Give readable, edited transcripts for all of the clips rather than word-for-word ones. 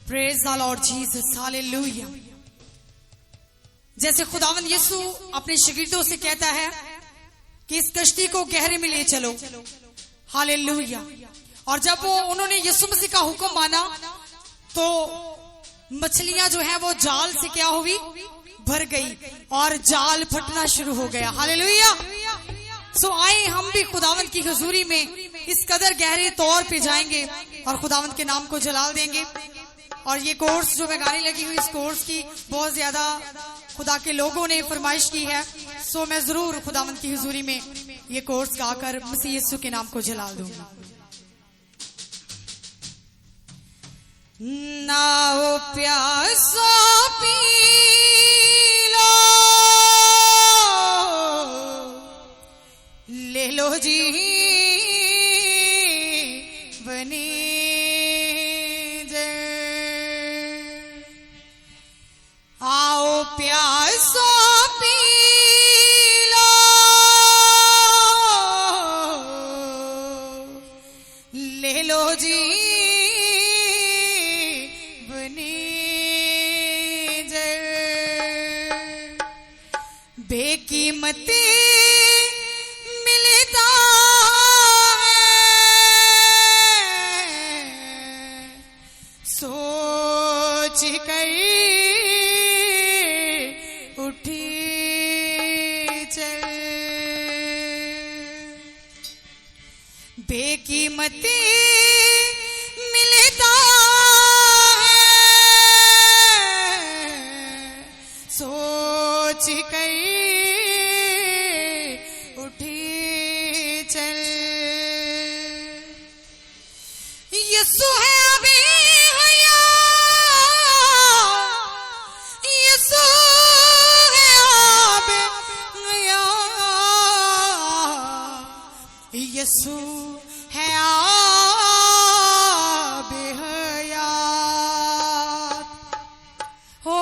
Praise the Lord Jesus, hallelujah. जैसे खुदावंद यीशु अपने शागिर्दों से कहता है कि इस कश्ती को गहरे में ले चलो, हालेलुया। और जब वो उन्होंने यीशु मसीह का हुक्म माना तो मछलियां जो है वो जाल से क्या हुई, भर गई और जाल फटना शुरू हो गया, हालेलुया। सो आए हम भी खुदावंद की हुजूरी में इस कदर गहरे तौर पे जाएंगे और खुदावंद के नाम को जलाल देंगे। और ये कोर्स जो मैं गाने लगी हुई, इस कोर्स की बहुत ज्यादा खुदा के लोगों ने फरमाइश की है। सो मैं जरूर खुदावंद की हुजूरी में ये कोर्स गाकर मसीह यीशु के नाम को जलाल दूंगा। नाओ प्यासा पी लो, ले लो जी बनी जे, आओ प्यासा पी लो, ले लो जी बेकीमत मिलता है, सोच कर उठी चल, बेकीमत मिलता है, सोच कर यीशु है अभी हया, यीशु है अभी हया, यीशु है अभी हयात, हो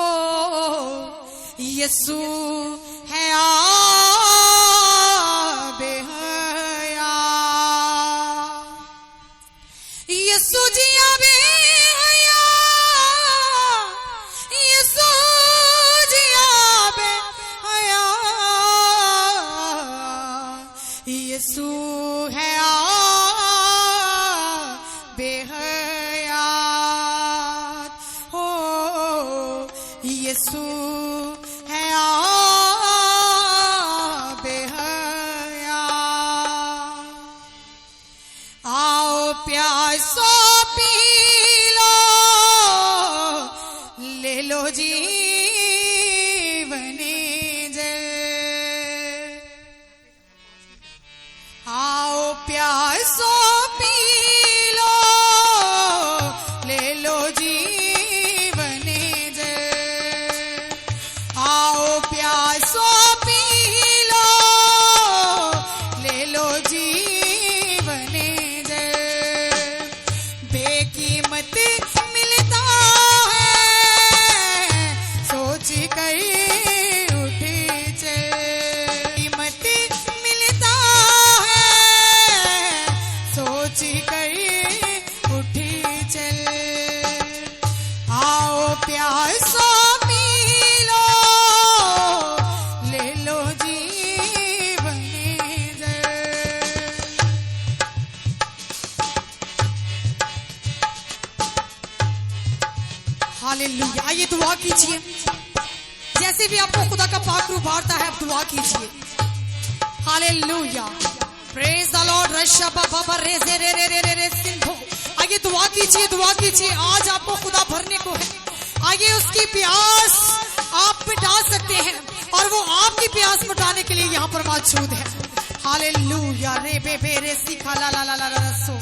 यीशु है अभी हयात, यीशु जी अभी हया, यीशु जी अभी हया, यीशु है बेहयात, हो यीशु है बेहयात। आओ प्यासो पी लो, ले लो जीवनी जल, आओ प्यासो पी लो, ले लो जीवनी जल, आओ प्यासो पी लो, ले लो जीवनी बेकीमत मिलता है, सोच कर उठी चल, कीमत मिलता है, सोच कर उठी चल, आओ प्यासा पी लो, ले लो जीवनी जल। हालेलुया। आइए दुआ कीजिए, जैसे भी आपको खुदा का पाक रूह उभारता है आप दुआ कीजिए। Hallelujah, praise the Lord. रशबा बाबा रे जे रे रे रे रे रे सिंधो। आइए दुआ कीजिए, दुआ कीजिए। आज आपको खुदा भरने को है। आइए उसकी प्यास आप मिटा सकते हैं और वो आपकी प्यास मिटाने के लिए यहाँ पर मौजूद है। हालेलुया। रे बे बे रे सीखा ला ला ला ला ला सो।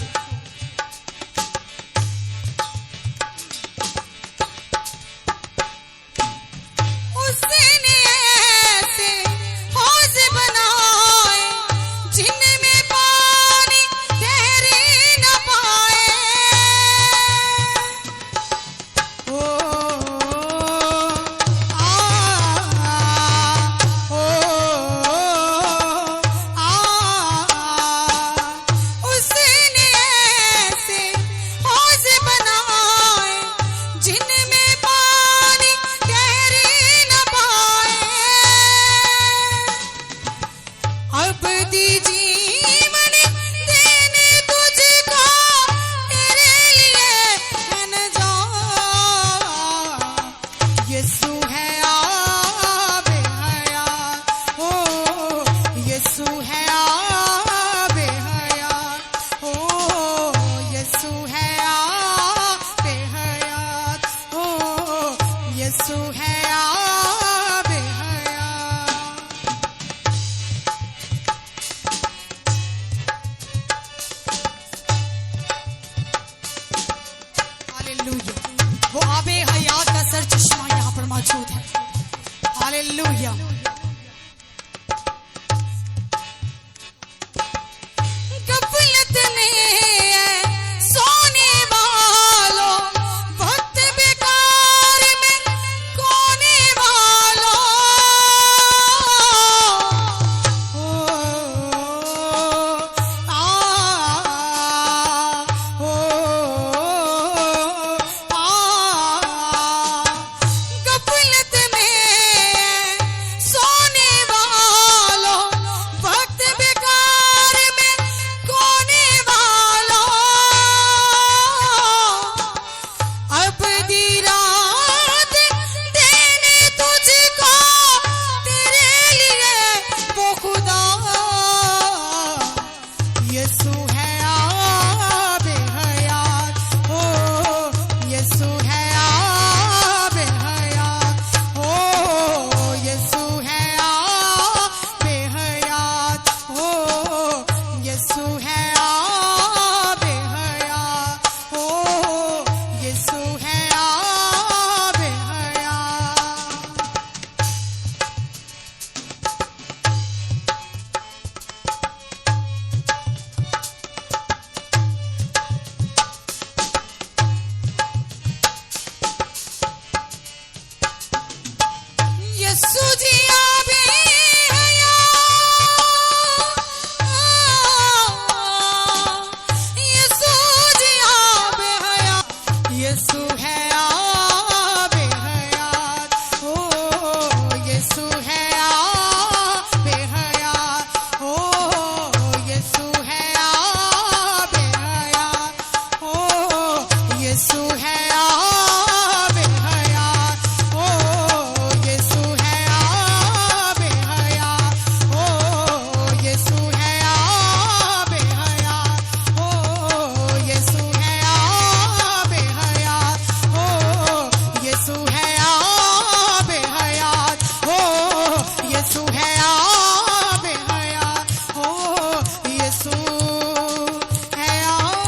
वो आबे हयात का सर चश्मा यहाँ पर मौजूद है। हालेलुया। गफलत में सोने वालों, वक्त बेकार में कोने वालों, गफलत में सोने वालों, वक्त बेकार में कोने वालों, अब दी रात देने तुझको तेरे लिए वो खुदा यीशु है आबे हयात, ओ यीशु है आबे हयात, ओ यीशु है आबे हयात, ओ यीशु है आबे हयात, ओ यीशु है आबे हयात। यीशु जी आबे हयात, यीशु जी आबे हयात, यीशु है आबे हयात, ओ यीशु है आबे हयात, ओ यीशु है आबे हयात, ओ यीशु है आबे हयात, ओ यीशु है आबे हयात, ओ यीशु है आबे हयात, ओ यीशु है आबे हयात, ओ यीशु है आबे हयात, ओ यीशु है आबे हयात, ओ यीशु है आबे हयात।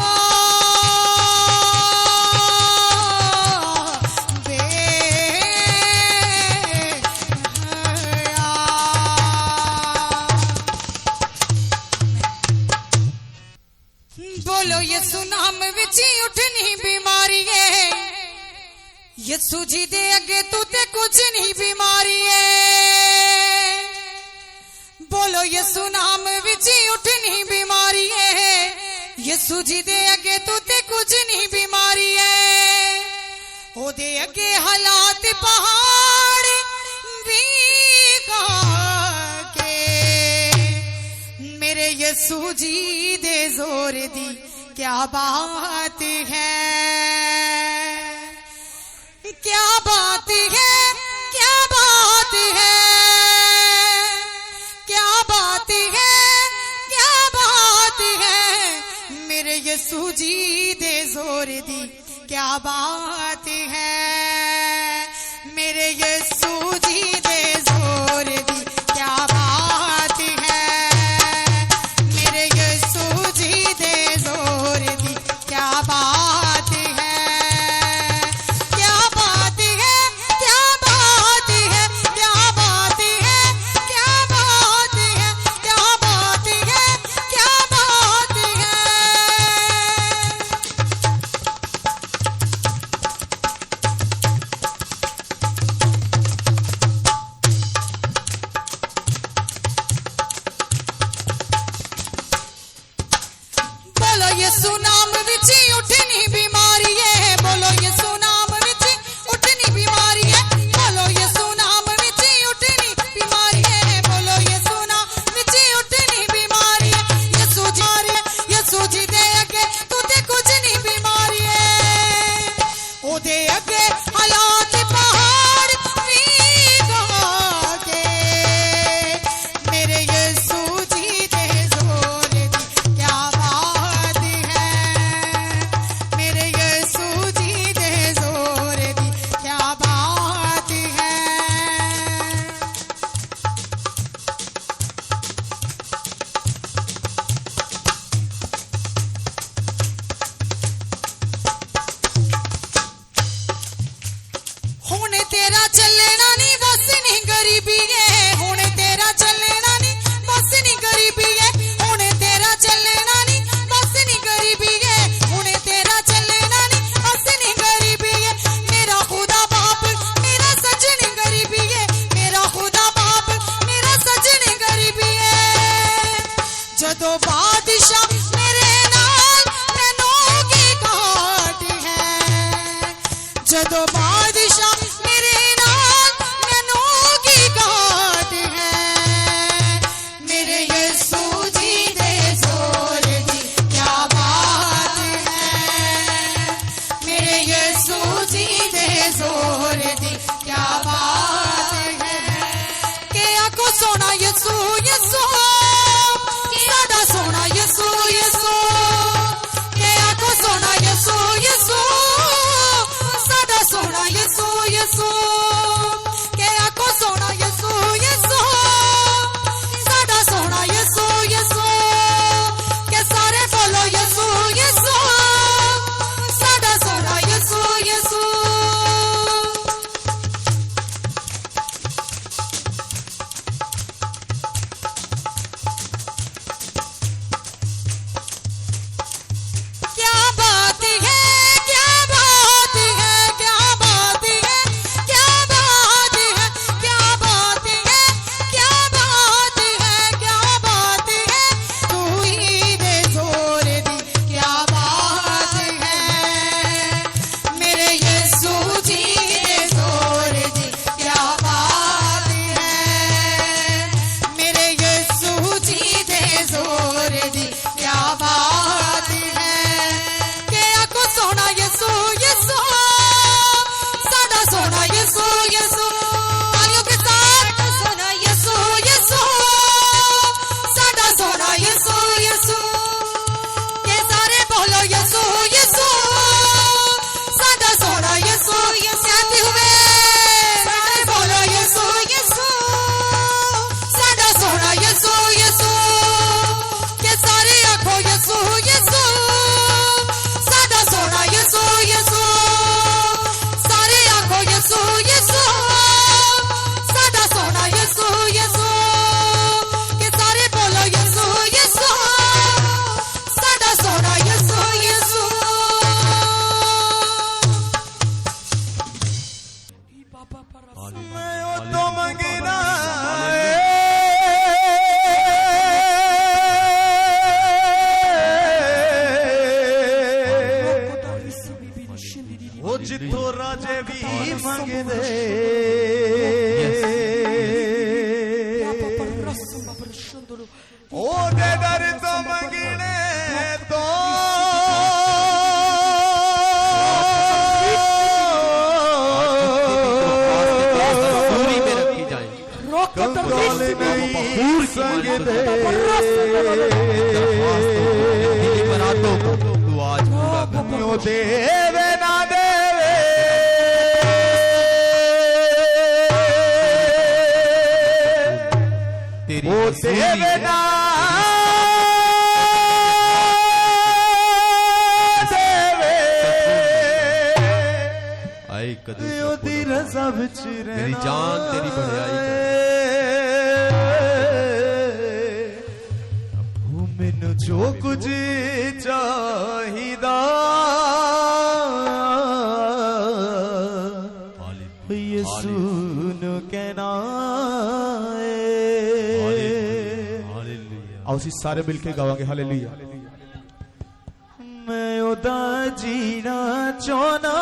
बोलो यीशु नाम विच उठनी बीमारी है, यीशु जी दे अगे तू ते कुछ नहीं बीमारी है। बोलो यीशु नाम विच उठनी बीमारी है, यीशु जी दे अगे तू ते कुछ नहीं बीमारी है। ओदे अगे हालात पहाड़ भी के, मेरे यीशु जी दे जोर दी क्या बात है, क्या बात है, क्या बात है, क्या बात है, क्या बात है, मेरे यीशु जी दे जोर दी क्या बात है, मेरे यीशु जी दे जोर दी क्या बात है, मेरे यीशु जी दे जोर दी क्या बात है, क्या बात है, क्या बात है, क्या बात है, क्या बात है, क्या बात है, क्या बात है। बोलो यीशु नाम विच उठनी बीमारी है, बोलो यीशु नाम विच उठनी बीमारी है, बोलो यीशु नाम विच उठनी बीमारी है, बोलो यीशु नाम विच उठनी बीमारी है। यीशु जी है, यीशु जी दे अगे तू ते कुछ नहीं बीमारी है, ओदे अगे हालात पहाड़ भी के, मेरे यीशु जी दे जोर दी क्या बात है, मेरे यीशु जी दे जोर दी क्या बात है। जदों बादशाह मेरे नाल मैनू की घाट है, जदों बादशाह मेरे नाल मैनू की घाट है, मेरे यीशु जी दे जोर दी क्या बात है, मेरे यीशु जी दे जोर दी क्या बात है, के आखो सोना यीशु यीशु साडा सोना यीशु यीशु, के आखो सोना यीशु यीशु साडा सोना यीशु यीशु, के आखो सोना यीशु यीशु साडा सोना यीशु यीशु, के सारे बोलो यीशु यीशु साडा सोना यीशु यीशु। क्या बात है, क्या बात है, क्या बात है, क्या बात है, क्या बात है, क्या बात है, क्या बात है, तू ही दे जोर दी क्या बात है, मेरे यीशु जी दे जोर दी क्या बात है, मेरे यीशु जी दे जोर दी क्या बात है, के आखो सोना यीशु यीशु साडा सोना यीशु यीशु, तालियों के साथ सोना यीशु यीशु साडा सोना यीशु यीशु, के सारे बोलो यीशु यीशु साडा सोना यीशु यीशु, आते हुए सारे बोलो यीशु यीशु साडा सोना यीशु यीशु, के सारे आखो यीशु यीशु साडा सोना यीशु यीशु, सारे आखो यीशु यीशु साडा सोना यीशु यीशु, के सारे बोलो यीशु यीशु साडा सोना यीशु यीशु। मैं तो मंगना वो जितो राजे भी मंगदे ओ दे दर तो मंगने तो दूरी में रखी जाए, कंगाल नहीं संगदे बरातों को तू आज पूरा कर। यो देवे ना देवे तेरी वो देवे ना देवे आई कदू यो दी रज़ा विच मेरी जान तेरी बढ़ियाई मैनू जो कुछ चाहिदा यीशु नू कहना आओ सी सारे मिलके गावांगे हालेलुया। मैं ओदा जीना चाहना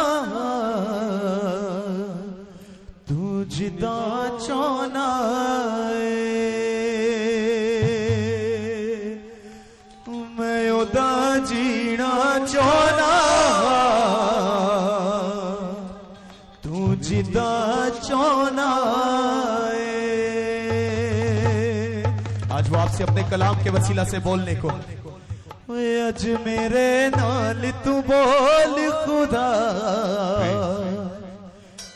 तू जिदा चाहना मैं ओदा जीना चाहना तू जिदा चाहना आज वो आपसे अपने कलाम के वसीला से बोलने को अज मेरे नाल तू बोल खुदा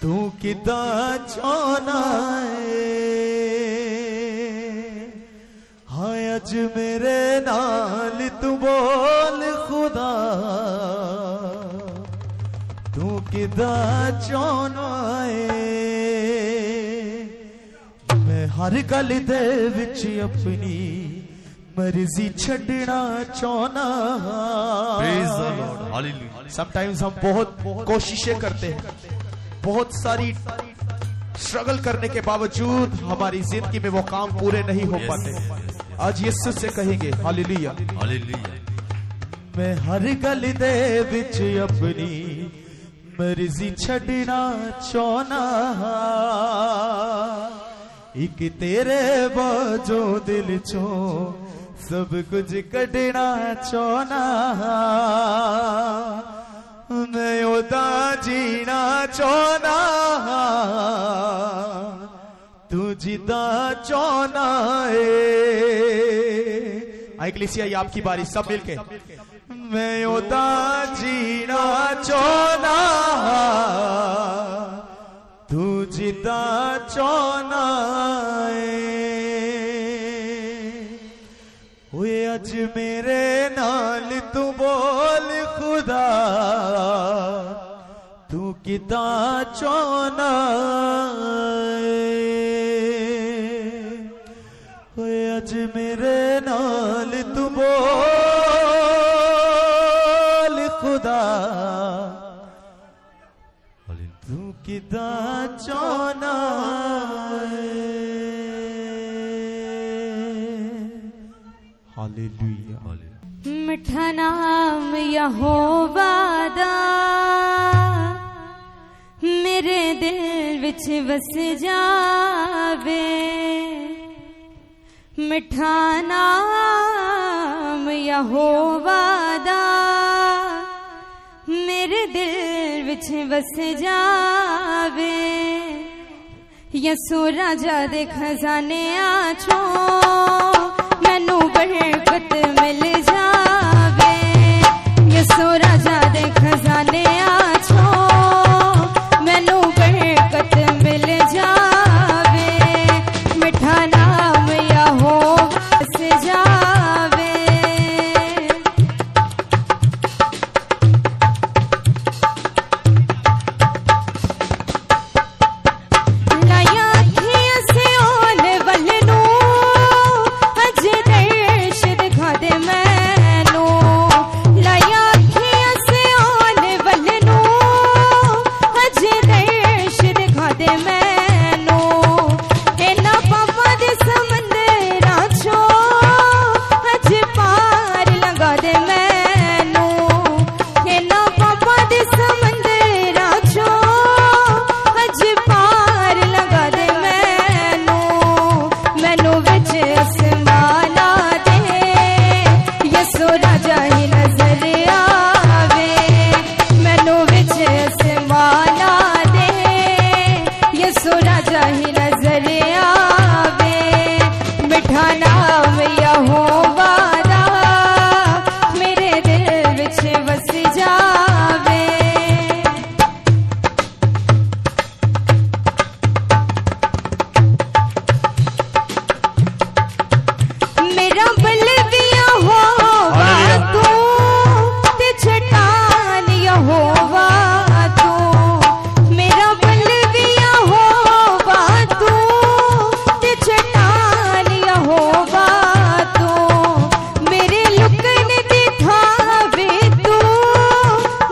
तू किदा चाहना हाँ अज मेरे नाल तू बोल खुदा तू किदा चाहना मैं हर गल दे विच अपनी मर्जी छड़ना चाहना। समटाइम्स हम बहुत कोशिशें करते हैं, बहुत सारी स्ट्रगल करने के बावजूद हमारी जिंदगी में वो काम पूरे नहीं हो पाते। आज यीशु से कहेंगे हालेलुया। हालेलुया। मैं हर गल दे विच अपनी मर्जी छड़ना चाहना, एक तेरे बाजो दिल चो सब कुछ कढ़ना चाहना। मैं ओदा जीना चाहना, तू जिदा चाहना है। इक्लेसिया ये आपकी बारी, सब मिलके। मैं ओदा जीना चाहना, तू जिदा चाहना है। ओए अज मेरे नाल तू बोल खुदा, तू किदा चाहना है। ओए अज मेरे नाल तू बोल खुदा, तू किदा चाहना है। हालेलुया। मिठा नाम यहोवा दा मेरे दिल विच वस जावे। मिठा नाम यहोवा दा मेरे दिल विच वस जावे। यसू राजा दे खजाने आछो मैनू बरकत मिल जावे। यसू राजा दे खजाने आछो मैनू बरकत मिल जावे। मिठा नाम यहोवा से जावे। लाया अखियां से ओने वल्ले नू अज दर्श दिखा दे मैनू। लाया अखियां से ओने वल्ले नू अज दर्श दिखा दे मैनू। इना पापां दे समंदरां चों अज पार लंघा दे मैनू। इना पापां दे समंदरां चों अज पार लंघा दे मैनू। मैनू विच आसमाना दे यसू राजा ही नजर आवे। मैनू विच आसमाना दे यसू राजा ही नजर आवे। मिठा नाम यहोवा दा मेरे दिल विच वस जावे। मेरा बलदिया होवा तू ते चट्टान यहोवा तू। मेरा बलदिया होवा तू ते चट्टान यहोवा तू। मेरे लुकन दी थावे तू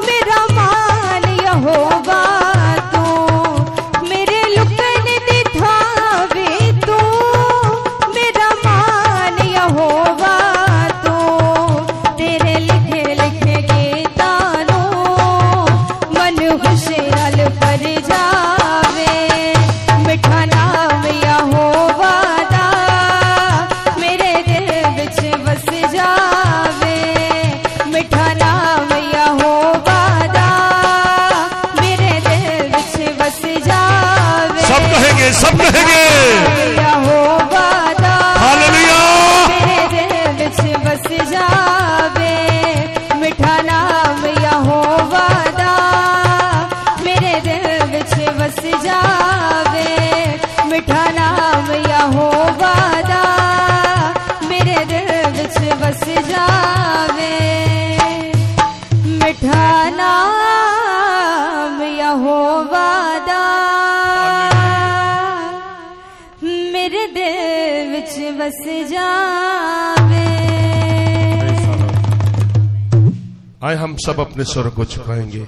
मेरा मान यहोवा तू। मेरे लुकन दी थावे तू मेरा मान यहोवा तू। तेरे लिखे लिखे गीतां नू मन खुशी नाल भर जावे। मिठा नाम यहोवा दा मेरे दिल विच वस जावे। मिठा नाम यहोवा दा मेरे दिल विच वस जावे। सब कहेंगे, सब कहेंगे यहोवा दा हालेलुया। मेरे दिल विच बस जावे। मिठा नाम यहोवा दा मेरे दिल विच बस जावे। मिठा नाम यहोवा दा मेरे दिल विच बस जावे। मिठा नाम यहोवा दा मेरे दिल विच बस जावे। आए हम सब अपने स्वर को झुकाएंगे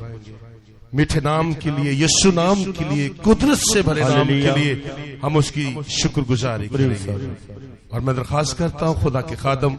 मीठे नाम के लिए, यीशु नाम के लिए, कुदरत से भरे नाम के लिए हम उसकी शुक्रगुजारी करेंगे। और मैं दरख्वास्त करता हूँ खुदा के खादम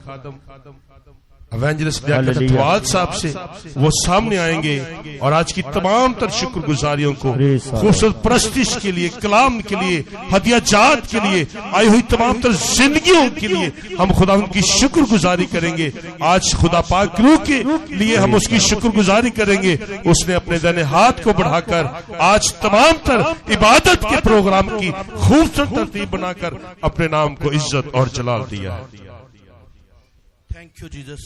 एवेंजलिस्ट लियाकत साहब से, वो सामने आएंगे और आज की तमाम तर शुक्रगुजारियों को, खूबसूरत प्रस्तिश के लिए, कलाम के लिए, हदिया जात के लिए, आई हुई तमाम तर जिंदगियों के लिए हम खुदा उनकी शुक्रगुजारी करेंगे। आज खुदा पाक रूह के लिए हम उसकी शुक्रगुजारी करेंगे। उसने अपने दाहिने हाथ को बढ़ाकर आज तमाम तर इबादत के प्रोग्राम की खूबसूरत तरतीब बनाकर अपने नाम को इज्जत और जलाल दिया है। Thank you Jesus,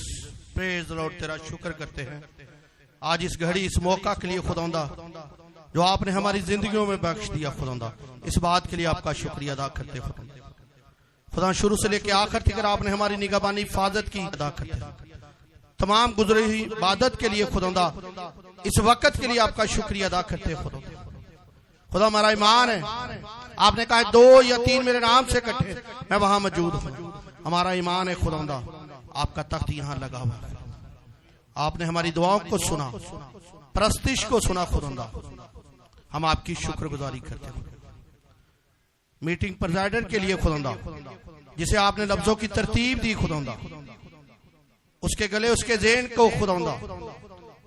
praise the Lord. तेरा शुक्र करते हैं आज इस घड़ी, इस मौका के लिए खुदावंदा जो आपने हमारी जिंदगियों में बख्श दिया खुदावंदा, इस बात के लिए आपका शुक्रिया अदा करते हैं खुदा। शुरू से लेकर आखिर तक आपने हमारी निगहबानी हिफाजत की अदा करते हैं। तमाम गुजरी हुई इबादत के लिए खुदावंदा, इस वक्त के लिए आपका शुक्रिया अदा करते हैं खुदा। हमारा ईमान है, आपने कहा 2 या 3 मेरे नाम से इकट्ठे मैं वहां मौजूद हूं। हमारा ईमान है खुदावंदा, आपका तख्त यहां लगा हुआ है। आपने हमारी दुआओं को सुना, प्रस्तिश को सुना खुदावंदा, हम आपकी शुक्रगुजारी करते हैं। मीटिंग प्रेसिडेंट के लिए खुदावंदा, जिसे आपने लफ्जों की तरतीब दी खुदावंदा, उसके गले, उसके ज़हन को खुदावंदा,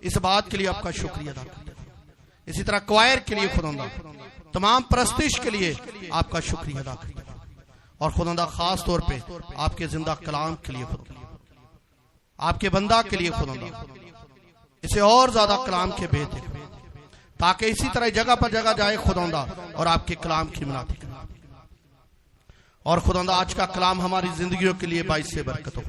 इस बात के लिए आपका शुक्रिया अदा करते हैं। इसी तरह क्वायर के लिए खुदावंदा, तमाम प्रस्तिश के लिए आपका शुक्रिया अदा करते हैं। और खुदावंदा खास तौर पे आपके जिंदा कलाम के लिए खुदावंदा, आपके बंदा के लिए खुदावंदा, इसे और ज्यादा कलाम के भेद दे, ताकि इसी तरह जगह पर जगह जाए खुदावंदा और आपके कलाम की मनाती करे। और खुदावंदा आज का कलाम हमारी जिंदगियों के लिए बाइस से बरकत हो।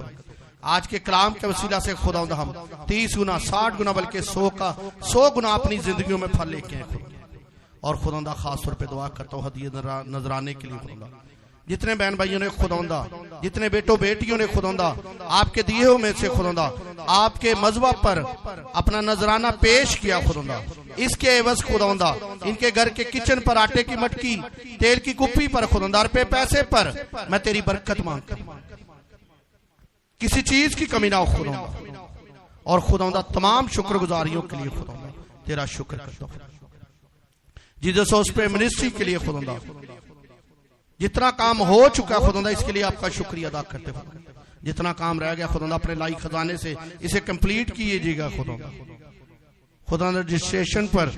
आज के कलाम के वसीला से खुदावंदा हम 30 गुना, 60 गुना, बल्कि 100 गुना अपनी जिंदगियों में फल लेके आए। और खुदावंदा खास तौर पे दुआ करता हूँ हदिया नजराने के लिए खुदावंदा, जितने बहन भाइयों ने खुदावंदा, जितने बेटों बेटियों ने खुदावंदा आपके दिए हुए में से खुदावंदा आपके मजबा पर अपना नजराना पेश किया खुदावंदा, इसके एवज खुदावंदा इनके घर के किचन पर आटे की मटकी, तेल की कुप्पी पर खुदावंदा, रुपए पैसे पर मैं तेरी बरकत मांगता हूं, किसी चीज की कमी ना हो खुदावंदा। और खुदावंदा तमाम शुक्रगुजारियों के लिए खुदावंदा तेरा शुक्र करता हूं। जीसस हाउस पे मिनिस्ट्री के लिए खुदावंदा जितना काम हो चुका खुदावंदा, इसके लिए आपका शुक्रिया अदा करते हो। जितना काम रह गया खुदावंदा अपने लाई खजाने से इसे कंप्लीट कीजिएगा खुदावंदा। खुदावंदा रजिस्ट्रेशन पर,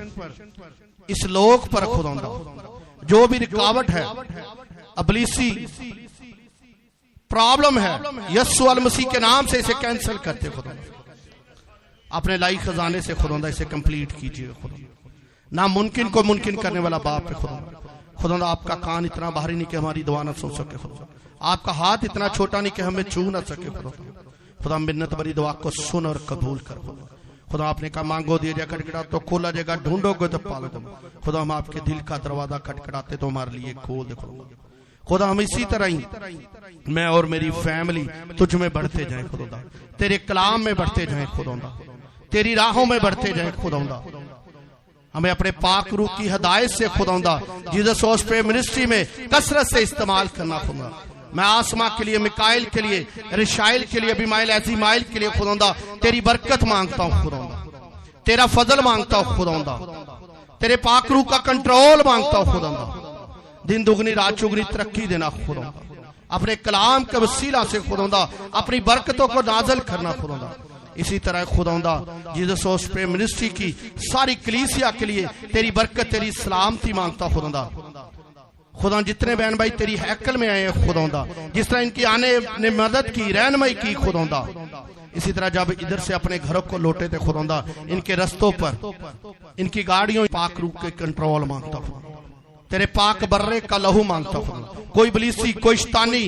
इस लोक पर खुदावंदा जो भी रुकावट है, अबलीसी प्रॉब्लम है, यीशु अल मसीह के नाम से इसे कैंसिल करते खुदावंदा। अपने लाई खजाने से खुदावंदा इसे कंप्लीट कीजिएगा खुदावंदा। नामुमकिन को मुमकिन करने वाला बाप है खुदावंदा। खुदावंदा आपका कान इतना बाहरी नहीं कि हमारी दुआ ना सुन सके खुदावंदा, आपका हाथ इतना छोटा नहीं कि हमें छू ना सके खुदावंदा। खुदा मिन्नत भरी दुआ को सुन और कबूल कर खुदा। आपने कहा मांगो दिया जाए, खटखटा तो खोला जाएगा, ढूंढोगे तो पालोगे। खुदा हम आपके दिल का दरवाजा खटखटाते तो हमारे लिए खोल दे खुदा। हम इसी तरह ही मैं और मेरी फैमिली तुझ में बढ़ते जाए खुदा, तेरे कलाम में बढ़ते जाए खुदा, तेरी राहों में बढ़ते जाए खुदा। हमें अपने पाक रूह की हिदायत से खुदावंदा जीसस हाउस पे मिनिस्ट्री में कसरत से इस्तेमाल करना खुदा। मैं आसमा के लिए, मिकाइल के लिए, रिशाइल के लिए, अबीमाइल, ऐज़ीमाइल के लिए खुदावंदा तेरी बरकत मांगता हूँ खुदावंदा, तेरा फजल मांगता हूँ खुदावंदा, तेरे पाक रूह का कंट्रोल मांगता हूँ खुदावंदा। दिन दुगनी रात चुगनी तरक्की देना खुदावंदा, अपने कलाम के वसीला से खुदावंदा अपनी बरकतों को नाज़िल करना खुदावंदा। इसी तरह खुदावंदा जीसस हाउस पे मिनिस्ट्री की सारी कलीसिया के लिए तेरी बरकत, तेरी सलामती मांगता खुदावंदा। खुदा जितने बहन भाई तेरी हैकल में आए हैं खुदावंदा, जिस तरह इनकी आने ने मदद की, रहनुमाई की खुदावंदा, इसी तरह जब इधर से अपने घरों को लौटे थे खुदावंदा, इनके रस्तों पर, इनकी गाड़ियों पाक रूह के कंट्रोल मांगता हूं, तेरे पाक बर्रे का लहू मांगता हूं। कोई बलीसी, कोई शैतानी,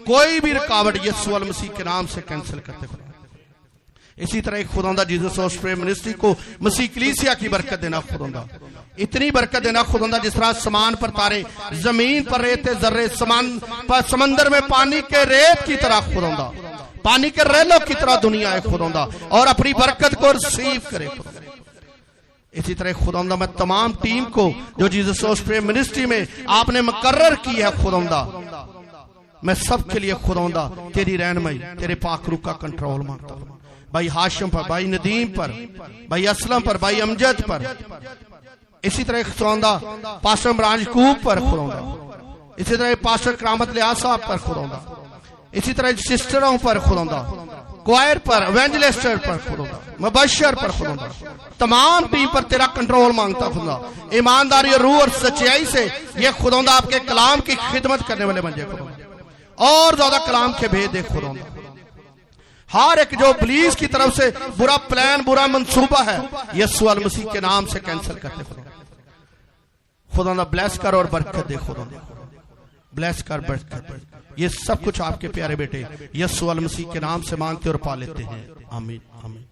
कोई भी रुकावट यीशु अल मसीह के नाम से कैंसिल करते खुदा। इसी तरह खुदावंदा जीसस हाउस पे मिनिस्ट्री को मसीह कलीसिया की बरकत देना खुदावंदा, इतनी बरकत देना खुदावंदा जिस तरह आसमान पर तारे, जमीन पर रेत जर्रे, समंदर में पानी के रेत की तरह खुदावंदा, पानी के रेलों की तरह दुनिया है खुदावंदा, और अपनी बरकत को रिसीव करे। इसी तरह खुदावंदा मैं तमाम टीम को जो जीसस हाउस पे मिनिस्ट्री में आपने मुकर्रर की है खुदावंदा, मैं सबके लिए खुदावंदा तेरी रहनुमाई, तेरे पाक रूह का कंट्रोल मांगता हूं। भाई हाशिम पर, भाई नदीम पर, भाई असलम पर, भाई अमजद पर, इसी तरह खुदावंदा पास्टर इमरान यकूब पर खुदावंदा, इसी तरह पास्टर करामत लियाज साहब पर खुदावंदा, इसी तरह सिस्टरों पर खुदावंदा, क्वायर पर, एवेंजलिस्टर पर खुदावंदा, मुबशर पर खुदावंदा, तमाम टीम पर तेरा कंट्रोल मांगता खुदावंदा। ईमानदारी और रूह और सच्चाई से ये खुदावंदा आपके कलाम की खिदमत करने वाले बन जाए खुदावंदा, और ज्यादा कलाम के भेद दे खुदावंदा। हर एक जो पुलिस की तरफ से बुरा प्लान, बुरा मंसूबा है, यीशु अल मसीह के नाम से कैंसिल करते खुदा ब्लेस कर और बरकत दे, खुदा ब्लेस कर, बरकत दे। ये सब कुछ आपके प्यारे बेटे यीशु अल मसीह के नाम से मांगते और पा लेते हैं, आमीन आमीन।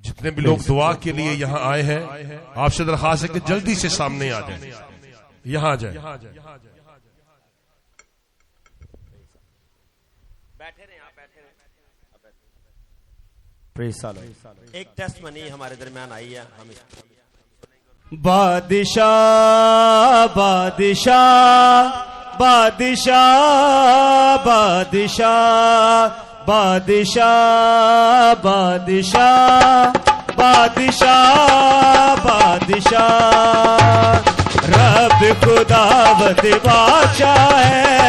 जितने भी लोग दुआ के लिए यहाँ आए हैं, आपसे दरखास्त है कि जल्दी से सामने आ जाए, यहाँ आ जाए। एक टेस्ट मनी हमारे दरमियान आई है, हम बादशाह बादशाह बादशाह बादशाह बादशाह बादशाह बादशाह बादशाह रब खुदावंद बादशाह है,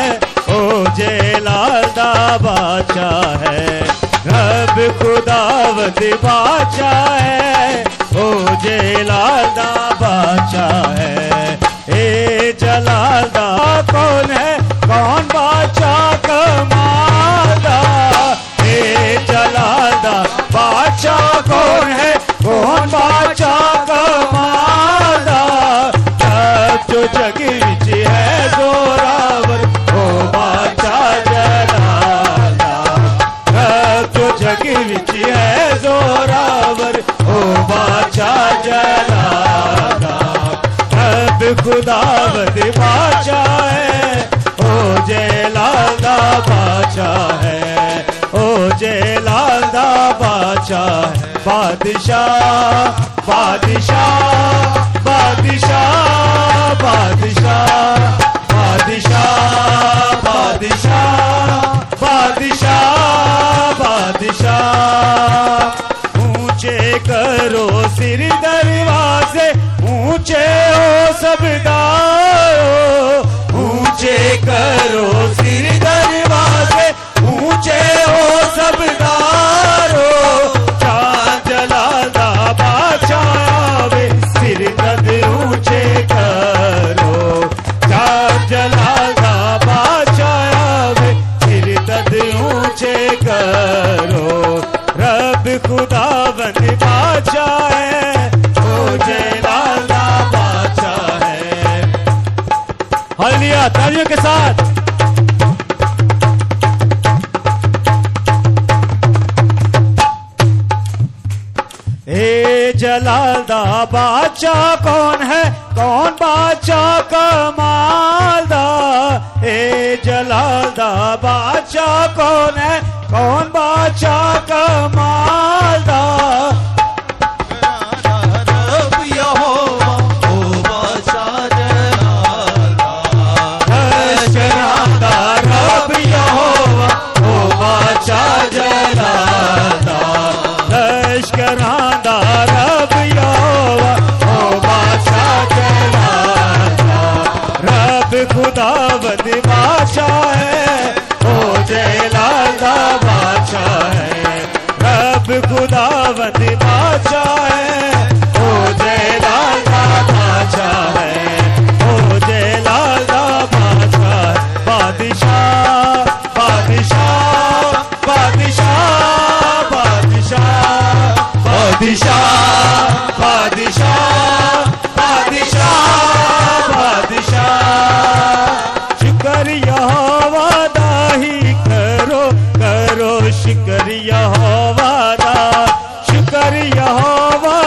ओ जलाल दा बादशाह है। रब खुदावंद बादशाह है, ओ जलाल दा बादशाह है। ए जलाल दा कौन है, कौन बादशाह कमाल दा। ए जलाल दा बादशाह कौन है, कौन बादशाह कमाल दा। जो जग विच है जोरावर, ओ बादशाह जलाल दा। जो जग विच है जोरावर, ओ बादशाह जलाल दा। रब खुदावंद बादशाह है, ओ जलाल दा बादशाह है, ओ जलाल दा बादशाह है। बादशाह बादशाह बादशाह बादशाह बादशाह बादशाह बादशाह बादशाह। ऊंचे करो सिर दरवाजे, ऊंचे हो सब दारो। ऊंचे करो सिर दरवाजे, ऊंचे हो सब दारो। चाँद जलाल दा बादशाह आवे, सिर कद ऊंचे करो। चाँद जलाल दा बादशाह आवे, सिर कद ऊंचे करो। रब खुदावंद बादशाह है, ओ जलाल दा बादशाह है। हालेलुया, तालियों के साथ। ए जलाल दा बादशाह कौन है, कौन बादशाह कमाल दा। ए जलाल दा बादशाह कौन है, कौन बादशाह कमाल दा। रब यहोवा, ओ बादशाह जलाल दा। लश्करां दा रब यहोवा, ओ बादशाह जलाल दा। लश्करां दा रब यहोवा, ओ बादशाह जलाल दा। रब खुदावंद बादशाह है, ओ जलाल दा बादशाह है। रब खुदावंद बादशाह है, ओ जलाल दा बादशाह है, ओ जलाल दा बादशाह है। बादशाह बादशाह बादशाह बादशाह बादशाह बादशाह बादशाह बादशाह। शुक्र यहोवा दा ही करो, करो शुक्र यहोवा दा। शुक्र यहोवा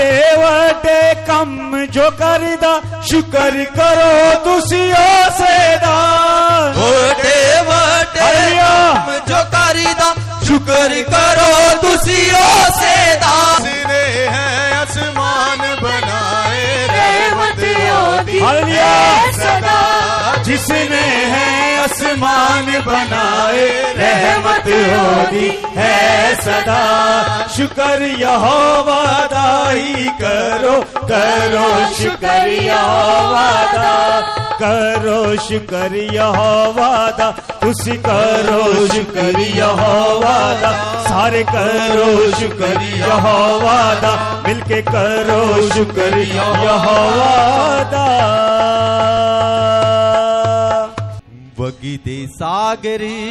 वड्डे वड्डे कम जो करदा शुक्र करो तुसी ओसेदा वड्डे वड्डे कम जो करदा शुक्र करो तुसी ओसेदा जिसने है आसमान बनाए रहमत ओदी हालेलुया सदा जिसने है आसमान बनाए रहमत होगी है सदा शुक्र यहोवा दा ही करो करो शुक्र यहोवा दा करो शुक्र यहोवा दा तुसी करो शुक्र यहोवा दा सारे करो शुक्र यहोवा दा मिलके करो शुक्र यहोवा दा वगी दे सागरी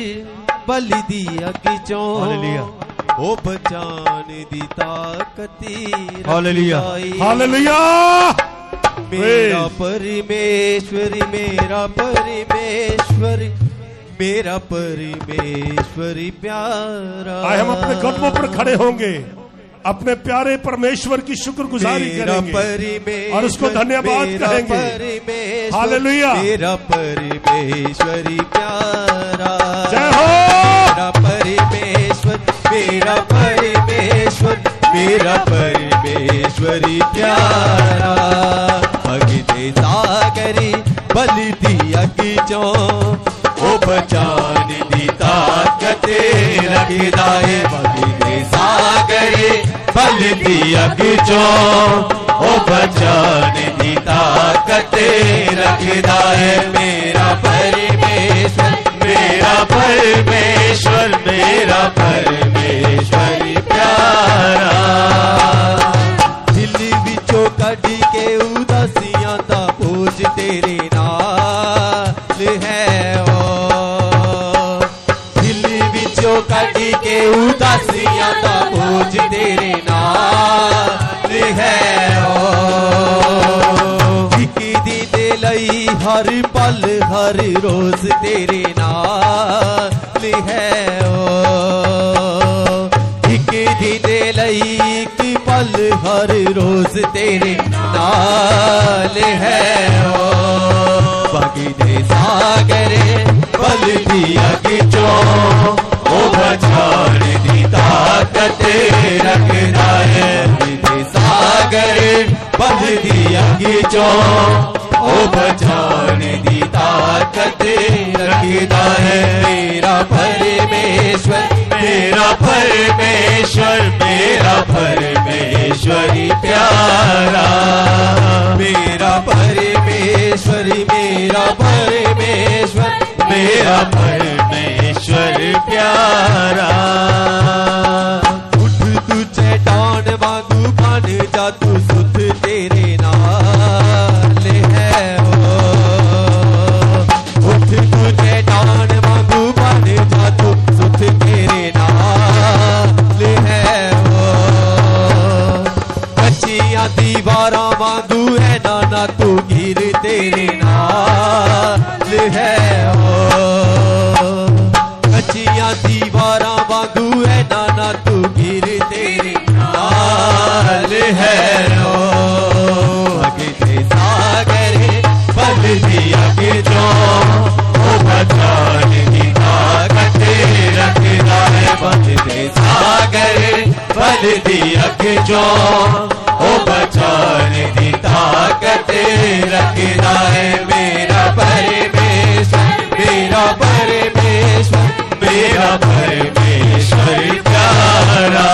बलि दी अगी चों ओ बचान दी ताकती हालेलुया हालेलुया मेरा परमेश्वरी मेरा परमेश्वरी मेरा परमेश्वरी प्यारा आए हम अपने कदमों पर खड़े होंगे, अपने प्यारे परमेश्वर की शुक्रगुजारी करेंगे और उसको धन्यवाद कहेंगे। हालेलुया मेरा परमेश्वरी प्यारा जय हो मेरा परमेश्वर मेरा परमेश्वर मेरा परमेश्वरी प्यारा भगते सागरी बलि दी अगी चों ओ बचान दी ताकत रखदा है भगते सागरी बलि दी अगी चों ओ बचान दी ताकत रखदा है मेरा परमेश्वर मेरा परमेश्वर मेरा परमेश्वर प्यारा दिल विचों कढ़ी के उदासियां दा बोझ तेरे नाल है ओ दिल विचों कढ़ी के उदासियां दा बोझ तेरे नाल है ओ एक दी दे लई हर पल हर रोज तेरे नाल है ओ एक दी दे लई एक पल हर रोज तेरे नाल है ओ बागी दे सागरे पल दी अगी चों ओ बचान दी ताकत रखदा है दे सागरे पल दी अगी चों ओ बचान दी ताकत रखदा है मेरा परमेश्वर मेरा परमेश्वर मेरा परमेश्वरी प्यारा मेरा परमेश्वर मेरा परमेश्वर मेरा परमेश्वर प्यारा उठ तू चट्टान वांगू बन जा तू सुध तेरे नाल है ओ उठ तू चट्टान वांगू बन जा तू सुध तेरे नाल है ओ कच्चियां दीवारां वांगू है ना तू गिर तेरे नाल है ओ कच्चियां दीवारां वांगू है ना तू गिर तेरे नाल है ओ अगे ते सागरे बल दी अगे चों ओ बचान दी ताकत रखदा है बल ते सागरे बल दी अगे चों ओ बचान दी ताकत रखदा है मेरा परमेश्वर मेरा परमेश्वर मेरा परमेश्वर प्यारा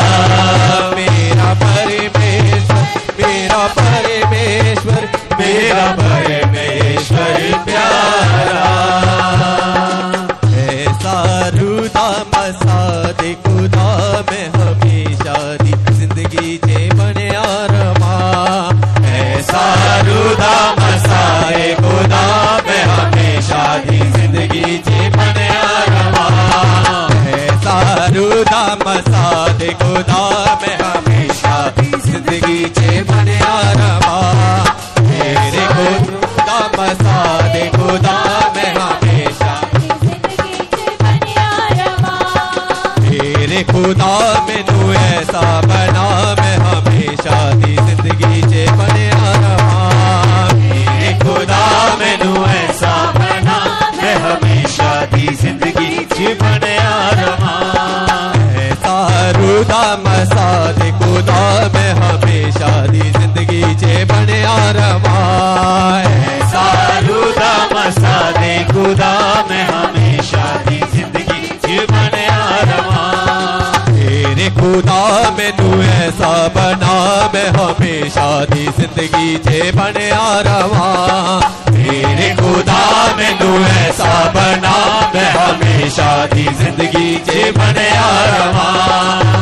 मेरा परमेश्वर मेरा परमेश्वर मेरा परमेश्वर प्यारा ऐसा रुदा मसा दे खुदा में हमेशा दी जिंदगी जे बनया रमा ऐसा रुदा मसा दे खुदा में हमेशा दी जिंदगी जे बनया रमा ऐसा रुदा मसा दे खुदा में हमेशा दी जिंदगी जे बनया रमा मेरे खुदा मसा दे खुदा में हमेशा मेरे खुदा मैनू ऐसा बना मैं हमेशा दी जिंदगी सारूदा मसाद खुदा में हमेशा दी जिंदगी चे बनया रवाए सारूदा मसाद खुदा में हमेशा दी जिंदगी चे बनया रवा तेरे खुदा मैनू ऐसा बना मैं हमेशा दी जिंदगी चे बनया रवा तेरे खुदा मैनू ऐसा बना मैं हमेशा दी जिंदगी चे बनया रवा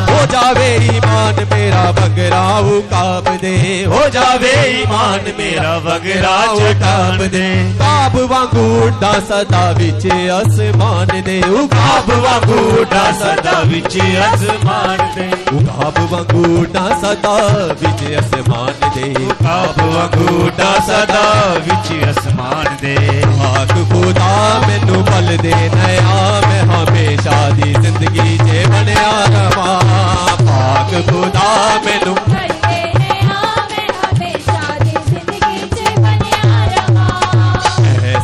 हो जावे ईमान मेरा बगरा उकाब दे हो जावे ईमान मेरा वगरा चटाब दे काब वांगू उड़ा सदा विच आसमान दे काब वांगू उड़ा सदा विच आसमान दे काब वांगू उड़ा सदा विच आसमान दे काब वांगू उड़ा सदा विच आसमान दे पाक खुदा मैनू बल दे नया मैं हमेशा दी जिंदगी चे बनया रवा पाक खुदा मैनू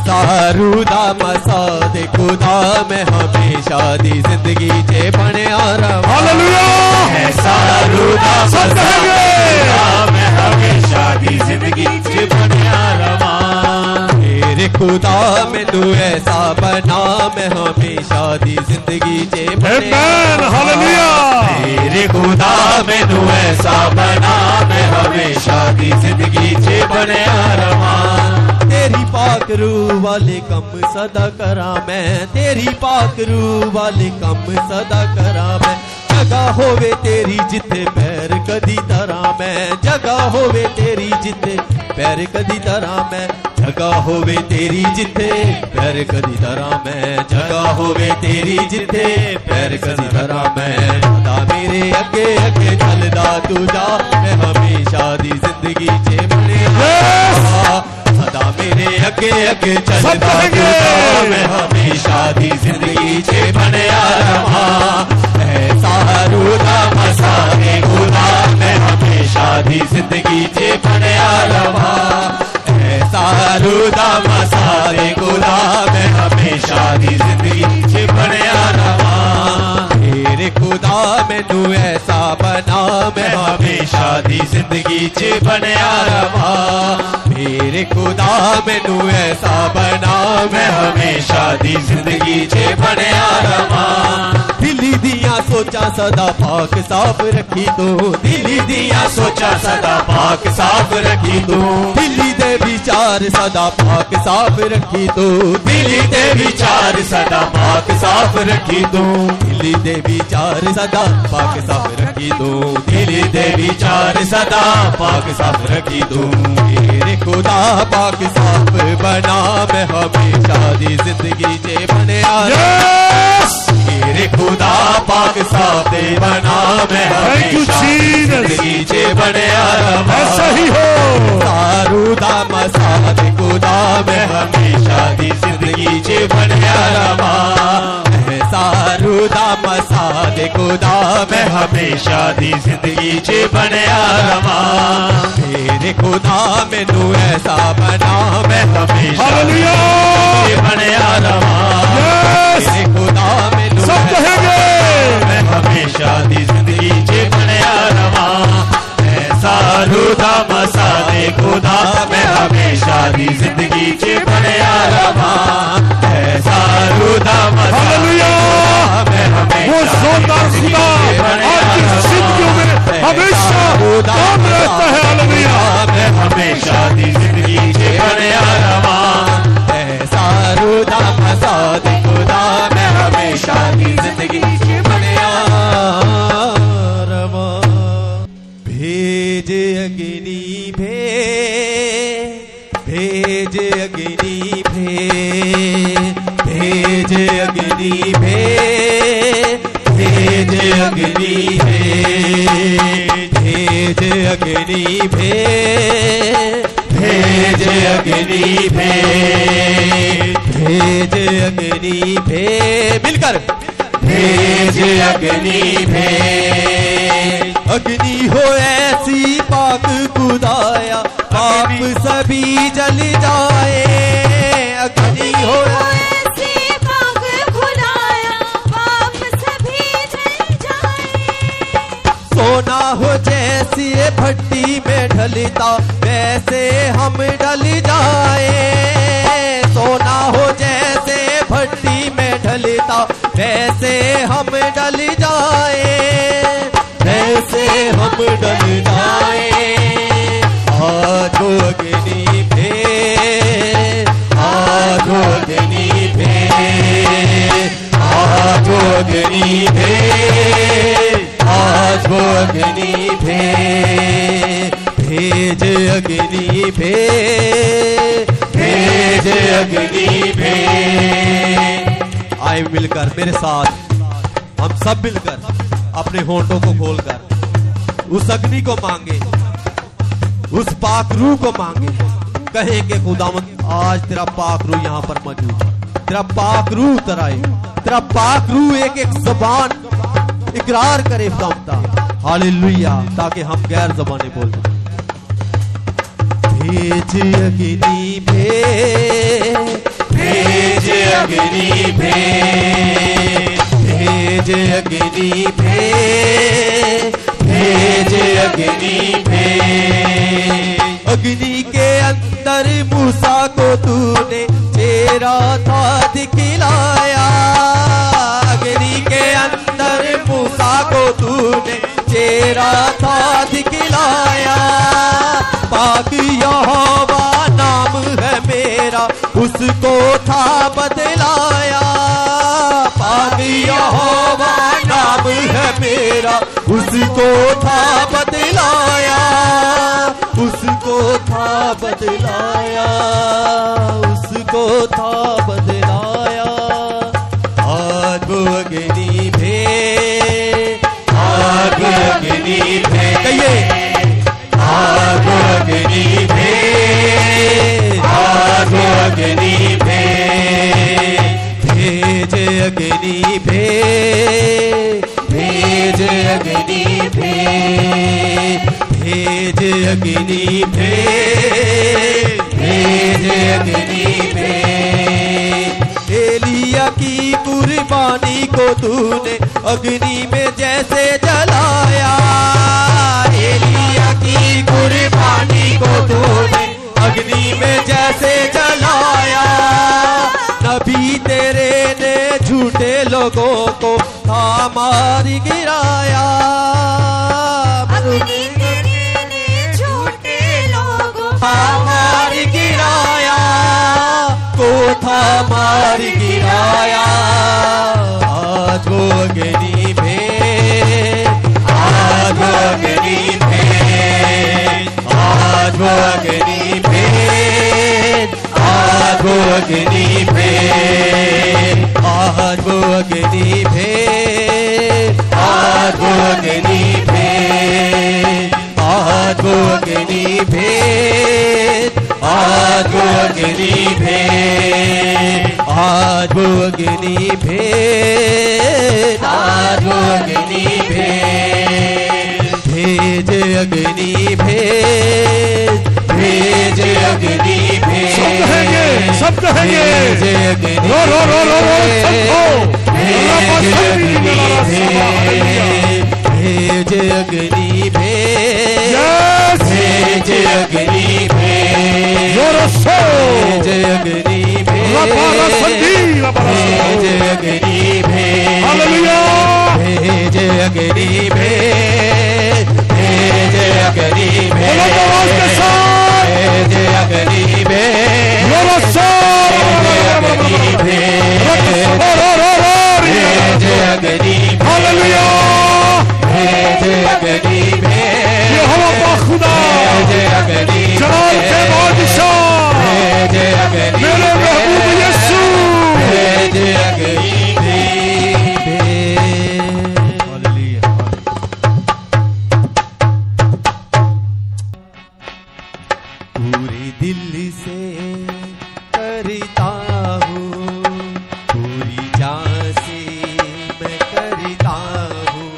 सारूदा मसाद खुदा में हमेशा दी जिंदगी चे बनया रवा हालेलुया सारूदा मसाद खुदा में हमेशा दी जिंदगी चे बनया रवा तेरे खुदा मैनू ऐसा बना मैं हमेशा दी जिंदगी चे बनया आमेन हालेलुया तेरे खुदा मैनू ऐसा बना मैं हमेशा दी जिंदगी चे बनया रवा तेरी पाक रूह वाले कम सदा करा मैं तेरी पाक रूह वाले कम सदा करा मैं जगह होवे तेरी जिथे पैर कदी तरा मैं जगह होवे तेरी जिथे पैर कदी तरा मैं जगह होवे तेरी जिथे पैर कदी तरा मैं जगह होवे तेरी जिथे पैर कदी तरा मैं खुदा मेरे अगे अगे चलदा तू जा मैं हमेशा दी जिंदगी चे बनया सदा मेरे अगे अगे चलदा तू जा मैं हमेशा दी जिंदगी चे बनया रहा सारूदा मसादे खुदा मैं हमेशा दी जिंदगी चे बनया रहा सारूदा मसादे खुदा मैं हमेशा दी जिंदगी चे बनया रहा तेरे खुदा मैनू ऐसा बना मैं हमेशा दी जिंदगी चे बनया रहा मेरे खुदा मैनू ऐसा बना मैं हमेशा दी जिंदगी चे बनया रहा दिली दिया सोचा सदा पाक साफ रखी तू दिली दिया सोचा सदा पाक साफ रखी तू दिली दे विचार सदा पाक साफ रखी तू दिली दे विचार सदा पाक साफ रखी तू दिली दे विचार सदा पाक साफ रखी तू दिली दे विचार सदा पाक साफ रखी तू मेरे खुदा पाक साफ बना मैं हमेशा दी जिंदगी चे बनया मेरे खुदा पाक साफ बना मैं हमेशा जिंदगी चे बनया ऐसा ही हो सारूदा मसाद खुदा मैं हमेशा दी जिंदगी चे बनया रवा सारूदा मसाद खुदा मैं हमेशा दी जिंदगी चे बनया रवा तेरे खुदा मैनू ऐसा बना मैं हमेशा बनया रवा तेरे खुदा मैनू सब कहेंगे मैं हमेशा दी जिंदगी चे बनया रवा सारूदा मसादे खुदा मैं हमेशा दी जिंदगी चे बनया रवा सारूदा मसादे मैं वो जोरदार खुदा आपकी जिंदगियों में हमेशा काम रहता है हालेलुया मैं हमेशा दी जिंदगी चे बनया रवा सारूदा मसाद खुदा मैं हमेशा दी जिंदगी चे बनया रवा भेज अग्नि भेज अग्नि भेज अग्नि भेज अग्नि भेज अग्नि भेज अग्नि भेज अग्नि मिलकर भेज अग्नि अग्नि हो ऐसी पाक खुदाया पाप सभी जल जाए अग्नि हो ऐसी पाक खुदाया पाप सभी जल जाए जैसे हम डल जाए, सोना हो जैसे भट्टी में ढलता, वैसे हम डल जाए, वैसे हम डल जाए। आजो अग्नि भे, आजो अग्नि भे, आजो अग्नि भे, आजो अग्नि भे, भेज अग्नि भे, भेज अग्नि भे। आए मिलकर मेरे साथ, हम सब मिलकर अपने होठों को खोलकर उस अग्नि को मांगे, उस पाक रूह को मांगे। कहेंगे खुदावंद आज तेरा पाक रूह यहाँ पर मौजूद, तेरा पाक रूह उतर आए, तेरा पाक रूह एक एक ज़बान इकरार करे खुदावंदा, हालेलुया, ताकि हम गैर ज़बानें बोलें। भेज अग्नि भे, भेज अग्नि भे, भेज अग्नि भे, भेज अग्नि भे। अग्नि के अंदर मूसा को तूने चेहरा था दिखलाया, अग्नि के अंदर मूसा को तूने चेहरा था दिखलाया। पाक यहोवा नाम है मेरा, उसको था बदलाया। पाक यहोवा नाम है मेरा, उसको था बदलाया, उसको था बदलाया, उसको था बदलाया। आगो अग्नि भे, आगो अग्नि भे, कहिए आगो अग्नि भे, आगो अग्नि भे, भेज अग्नि भे, भेज अग्नि भे, भेज अग्नि भे, भेज अग्नि भे। एलिया की कुर्बानी को तूने अग्नि में जैसे जलाया, एलिया की कुर्बानी को तूने अग्नि में जैसे जलाया। नबी तेरे ने झूठे लोगों को था मार गिराया, अग्नि तेरे ने झूठे लोगों को मार गिराया, को था मार गिराया। आजो अग्नि भे, आजो अग्नि भे, आजो अग्नि भे, आजो अग्नि भे, आजो अग्नि भे, आजो अग्नि भे, आजो अग्नि भे, आजो अग्नि भे, आजो अग्नि भे, आजो अग्नि भे, भेज अग्नि भे, भेज अग्नि भे। सब कहेंगे, सब कहेंगे, भेज अग्नि रो रो रो रो रो सबको, भेज अग्नि भे, भेज अग्नि भे, भेज अग्नि भे, भेज अग्नि भे, भेज अग्नि भे, हालेलुया, भेज अग्नि भे, भेज अग्नि भे, भेज अग्नि भे, भेज अग्नि भे, हालेलुया, भेज अग्नि भे, यहोवा खुदा, भेज अग्नि जलाल के बादशाह, भेज अग्नि मेरे महबूब यीशु, भेज अग्नि भे। हालेलुया। पूरे दिल से करता हूँ, पूरी जान से मैं करता हूँ,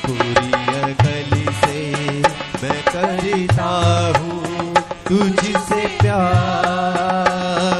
पूरी अकल से मैं करता हूँ तुझसे प्यार।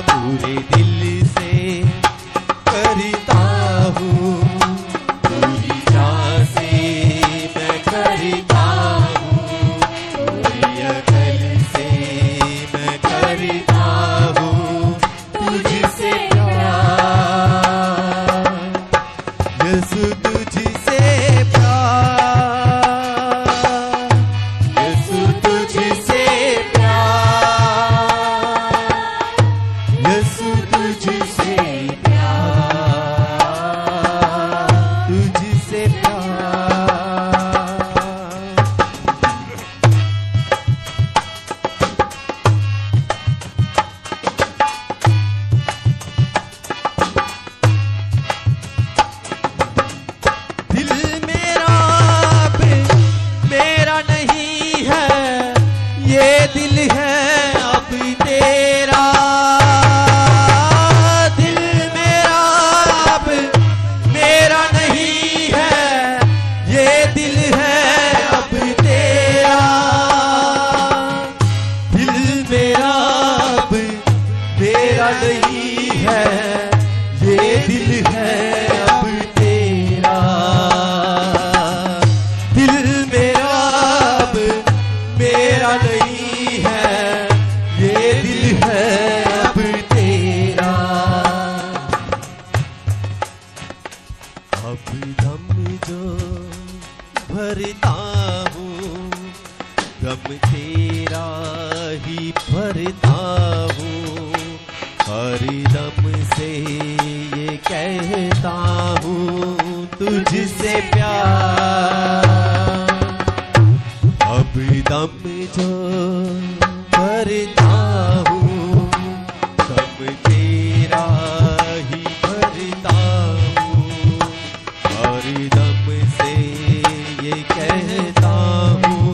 है अब तेरा, दिल मेरा अब मेरा नहीं है, ये दिल है अब तेरा। अब दम जो भरता हूँ गम तेरा ही भरता हूँ, हर दम से ये कहता हूँ तुझसे प्यार। अब दम जो भरता हूँ गम तेरा ही भरता हूँ, हर दम से ये कहता हूँ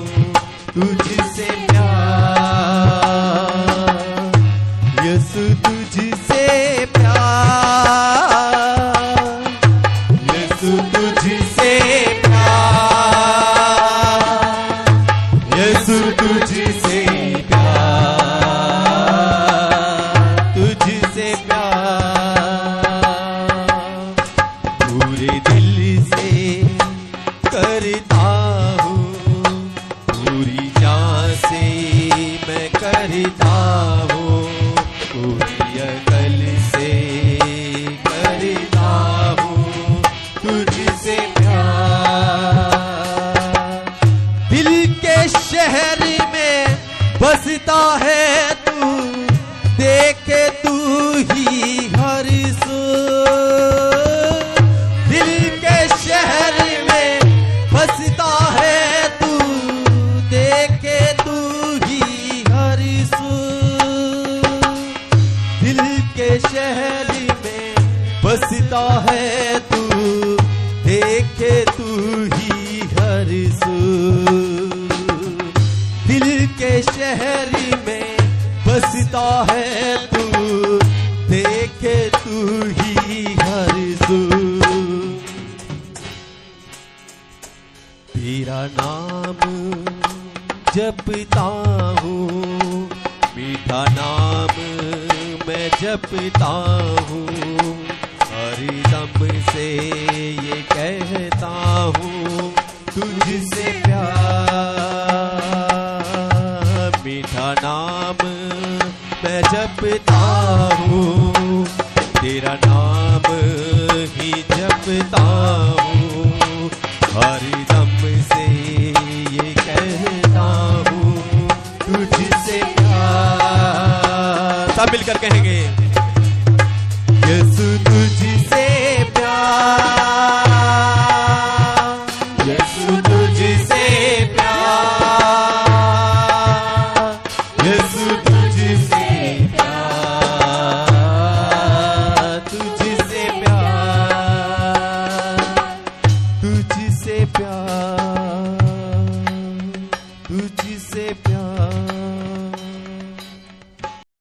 तुझसे प्यार। यीशु तुझसे प्यार, यीशु तुझसे प्यार, यीशु तुझसे प्यार, तुझसे प्यार। पूरे दिल से करता हूँ, पूरी जान से मैं करता हूँ, पूरी अकल से करता हूँ तुझसे प्यार। दिल के शहर में बसता है तू, देखे तू ही हर सो। दिल के शहर में बसता है तू, देखे तू ही हर सो। दिल के शहर में बसता है तू, देखे तू ही हर सू। दिल के शहर में बसता है तू, देखे तू ही हर सू। तेरा नाम जपता हूँ, मीठा नाम मैं जपता हूँ, हर दम से ये कहता हूँ तुझसे प्यार। मीठा नाम मैं जपता हूँ, तेरा नाम ही जपता हूँ, हर दम से ये कहता हूँ तुझसे प्यार। सब मिलकर कहेंगे यीशु तुझसे प्यार, यीशु तुझसे प्यार, यीशु तुझसे प्यार, तुझसे प्यार, तुझसे प्यार, तुझसे प्यार।